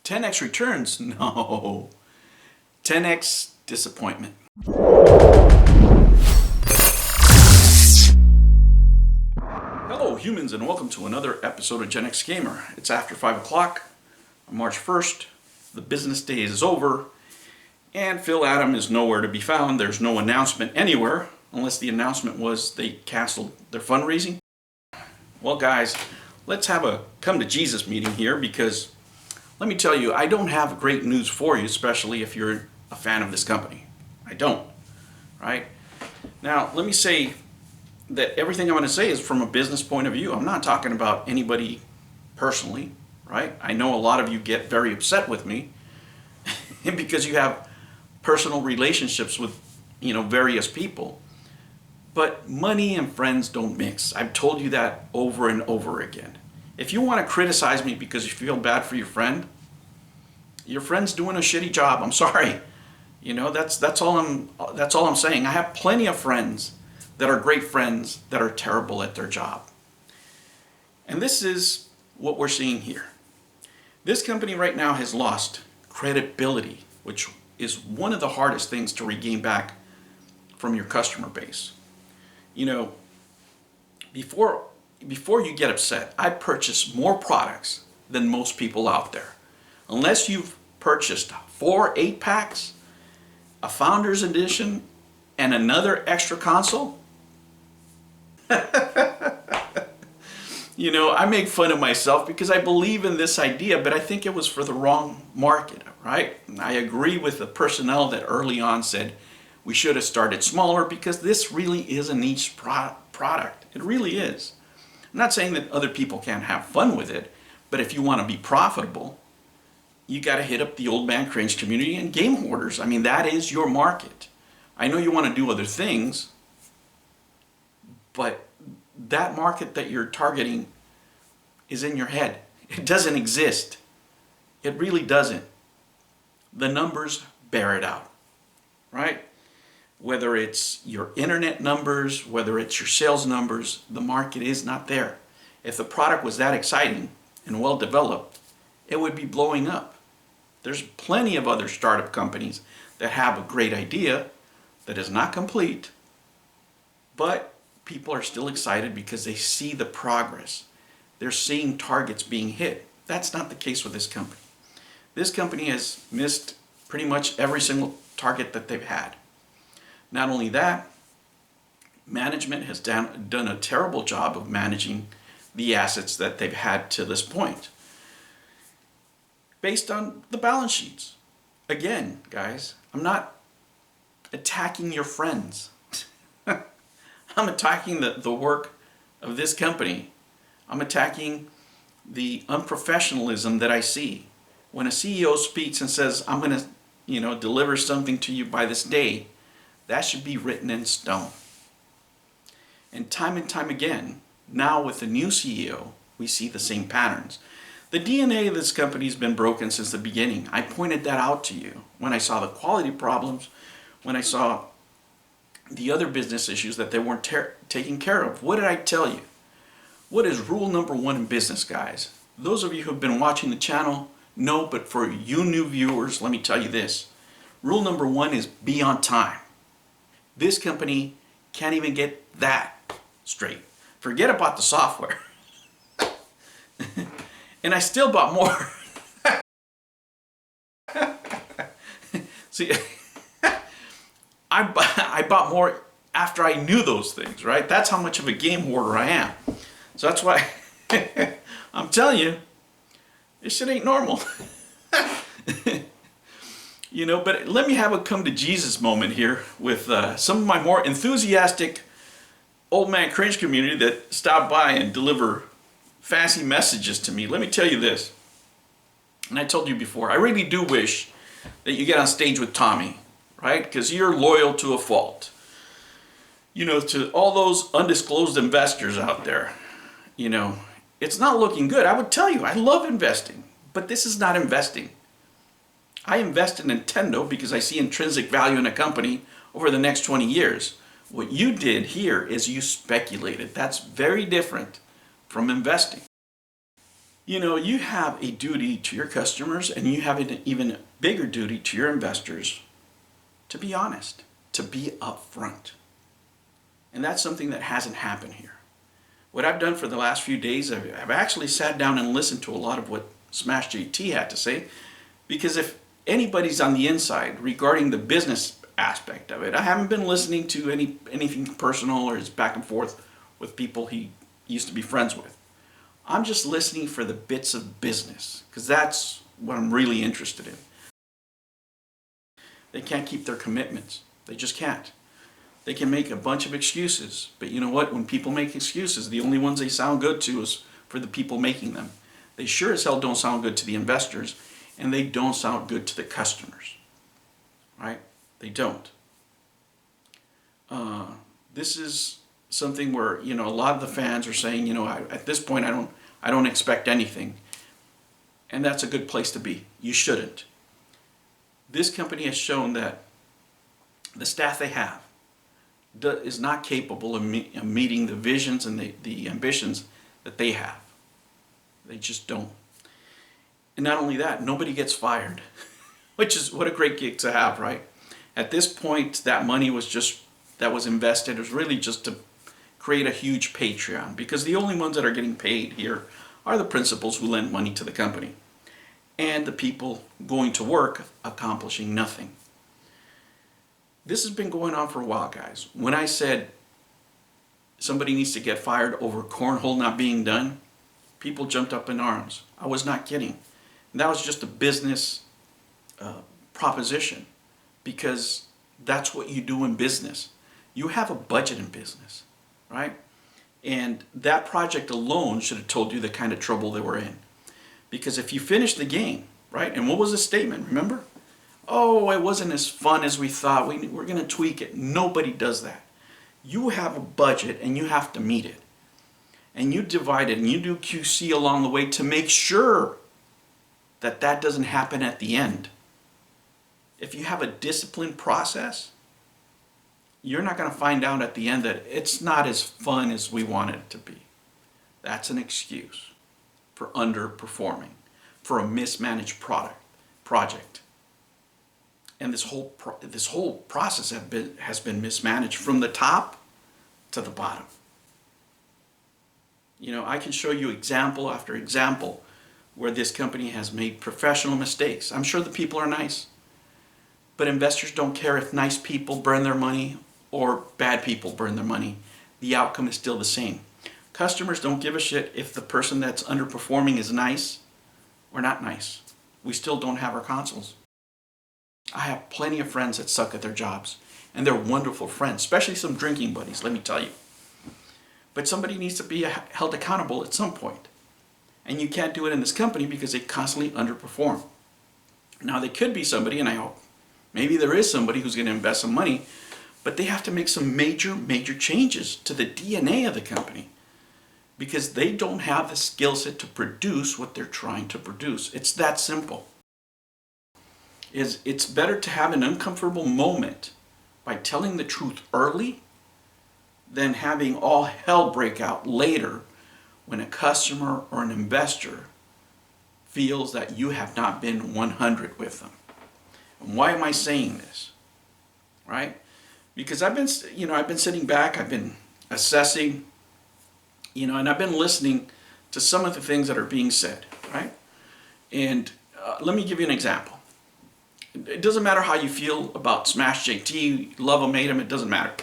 10x returns? No. 10x disappointment. Hello humans, and welcome to another episode of Gen X Gamer. It's after 5 o'clock on March 1st. The business day is over, and Phil Adam is nowhere to be found. There's no announcement anywhere, unless the announcement was they canceled their fundraising. Well guys, let's have a come to Jesus meeting here, because let me tell you, I don't have great news for you, especially if you're a fan of this company. I don't, right? Now, let me say that everything I'm going to say is from a business point of view. I'm not talking about anybody personally, right? I know a lot of you get very upset with me because you have personal relationships with, various people. But money and friends don't mix. I've told you that over and over again. If you want to criticize me because you feel bad for your friend's doing a shitty job. I'm sorry. That's all I'm saying. I have plenty of friends that are great friends that are terrible at their job. And this is what we're seeing here. This company right now has lost credibility, which is one of the hardest things to regain back from your customer base. Before you get upset, I purchase more products than most people out there. Unless you've purchased 4 8-packs, a Founders Edition, and another extra console. I make fun of myself because I believe in this idea, but I think it was for the wrong market, right? I agree with the personnel that early on said we should have started smaller, because this really is a niche product. It really is. I'm not saying that other people can't have fun with it, but if you want to be profitable, you got to hit up the old man cringe community and game hoarders. I mean, that is your market. I know you want to do other things, but that market that you're targeting is in your head. It doesn't exist. It really doesn't. The numbers bear it out, right? Whether it's your internet numbers, whether it's your sales numbers, the market is not there. If the product was that exciting and well developed, it would be blowing up. There's plenty of other startup companies that have a great idea that is not complete, but people are still excited because they see the progress. They're seeing targets being hit. That's not the case with this company. This company has missed pretty much every single target that they've had. Not only that, management has done a terrible job of managing the assets that they've had to this point, based on the balance sheets. Again, guys, I'm not attacking your friends. I'm attacking the work of this company. I'm attacking the unprofessionalism that I see. When a CEO speaks and says, I'm going to, deliver something to you by this day, that should be written in stone. And time again, now with the new CEO, we see the same patterns. The DNA of this company has been broken since the beginning. I pointed that out to you when I saw the quality problems, when I saw the other business issues that they weren't taking care of. What did I tell you? What is rule number 1 in business, guys? Those of you who have been watching the channel know, but for you new viewers, let me tell you this. Rule number 1 is be on time. This company can't even get that straight. Forget about the software. And I still bought more. See, I bought more after I knew those things, right? That's how much of a game hoarder I am. So that's why I'm telling you, this shit ain't normal. But let me have a come to Jesus moment here with some of my more enthusiastic old man cringe community that stop by and deliver fancy messages to me. Let me tell you this, and I told you before, I really do wish that you get on stage with Tommy, right? Because you're loyal to a fault. To all those undisclosed investors out there, it's not looking good. I would tell you, I love investing, but this is not investing. I invest in Nintendo because I see intrinsic value in a company over the next 20 years. What you did here is you speculated. That's very different from investing. You know, you have a duty to your customers, and you have an even bigger duty to your investors to be honest, to be upfront. And that's something that hasn't happened here. What I've done for the last few days, I've actually sat down and listened to a lot of what Smash JT had to say, because if anybody's on the inside regarding the business aspect of it, I haven't been listening to anything personal or his back and forth with people he used to be friends with. I'm just listening for the bits of business, because that's what I'm really interested in. They can't keep their commitments. They just can't. They can make a bunch of excuses, but you know what? When people make excuses, the only ones they sound good to is for the people making them. They sure as hell don't sound good to the investors, and they don't sound good to the customers. Right? They don't. This is something where, you know, a lot of the fans are saying, you know, at this point I don't expect anything. And that's a good place to be. You shouldn't. This company has shown that the staff they have is not capable of meeting the visions and the ambitions that they have. They just don't. And not only that, nobody gets fired, which is what a great gig to have, right? At this point, that money that was invested was really just to create a huge Patreon, because the only ones that are getting paid here are the principals who lend money to the company and the people going to work accomplishing nothing. This has been going on for a while, guys. When I said somebody needs to get fired over cornhole not being done, people jumped up in arms. I was not kidding. And that was just a business proposition, because that's what you do in business. You have a budget in business, right? And that project alone should have told you the kind of trouble they were in. Because if you finish the game, right? And what was the statement, remember? Oh, it wasn't as fun as we thought. We're going to tweak it. Nobody does that. You have a budget and you have to meet it. And you divide it and you do QC along the way to make sure that that doesn't happen at the end. If you have a disciplined process, you're not going to find out at the end that it's not as fun as we want it to be. That's an excuse for underperforming, for a mismanaged project. And this whole process has been mismanaged from the top to the bottom. You know, I can show you example after example where this company has made professional mistakes. I'm sure the people are nice, but investors don't care if nice people burn their money or bad people burn their money. The outcome is still the same. Customers don't give a shit if the person that's underperforming is nice or not nice. We still don't have our consoles. I have plenty of friends that suck at their jobs, and they're wonderful friends, especially some drinking buddies, let me tell you. But somebody needs to be held accountable at some point. And you can't do it in this company because they constantly underperform. Now, they could be somebody, and I hope maybe there is somebody who's going to invest some money, but they have to make some major changes to the DNA of the company, because they don't have the skill set to produce what they're trying to produce. It's that simple. It's better to have an uncomfortable moment by telling the truth early than having all hell break out later when a customer or an investor feels that you have not been 100 with them. And why am I saying this? Right? Because I've been sitting back, I've been assessing, and I've been listening to some of the things that are being said, right? And let me give you an example. It doesn't matter how you feel about Smash JT, love him, hate him, it doesn't matter.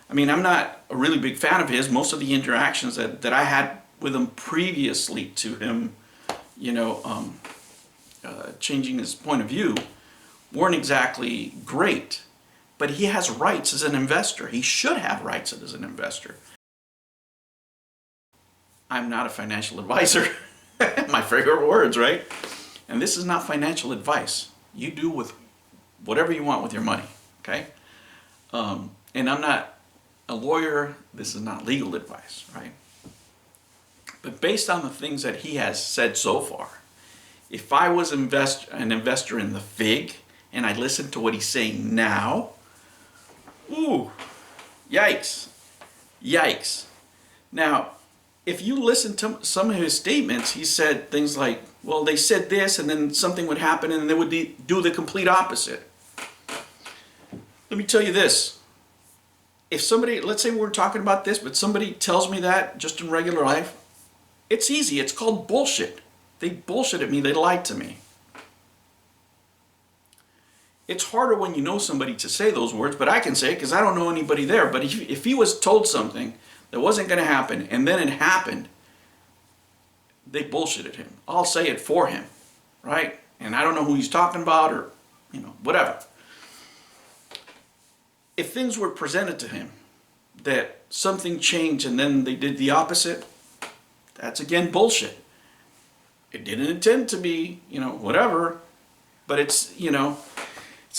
I mean, I'm not a really big fan of his. Most of the interactions that I had with him previously to him, changing his point of view, weren't exactly great. But he has rights as an investor. He should have rights as an investor. I'm not a financial advisor. My favorite words, right? And this is not financial advice. You do with whatever you want with your money, okay? And I'm not a lawyer. This is not legal advice, right? But based on the things that he has said so far, if I was an investor in the FIG and I listened to what he's saying now, ooh, yikes. Now, if you listen to some of his statements, he said things like, well, they said this and then something would happen and they would do the complete opposite. Let me tell you this. If somebody, let's say we're talking about this, but somebody tells me that just in regular life, it's easy. It's called bullshit. They bullshitted me. They lied to me. It's harder when you know somebody to say those words, but I can say it because I don't know anybody there. But if he was told something that wasn't going to happen and then it happened, they bullshitted him. I'll say it for him, right? And I don't know who he's talking about or, whatever. If things were presented to him that something changed and then they did the opposite, that's again bullshit. It didn't intend to be, whatever, but it's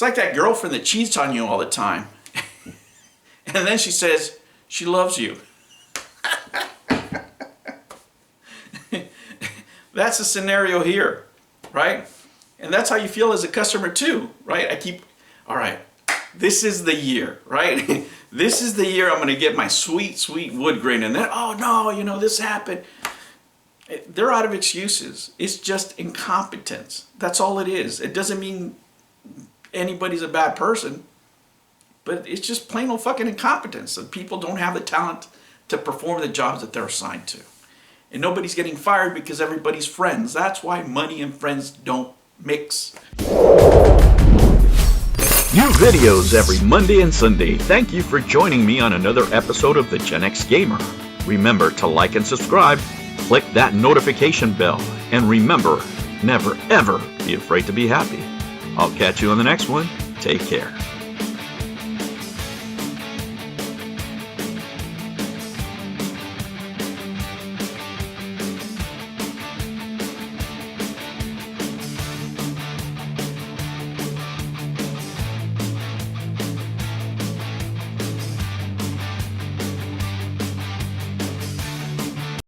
like that girlfriend that cheats on you all the time. And then she says she loves you. That's the scenario here, right? And that's how you feel as a customer too, right? All right, this is the year, right? This is the year I'm going to get my sweet, sweet wood grain. And then, oh no, this happened. They're out of excuses. It's just incompetence. That's all it is. It doesn't mean anybody's a bad person, but it's just plain old fucking incompetence. And people don't have the talent to perform the jobs that they're assigned to. And nobody's getting fired because everybody's friends. That's why money and friends don't mix. New videos every Monday and Sunday. Thank you for joining me on another episode of the Gen X Gamer. Remember to like and subscribe, click that notification bell, and remember, never ever be afraid to be happy. I'll catch you on the next one. Take care.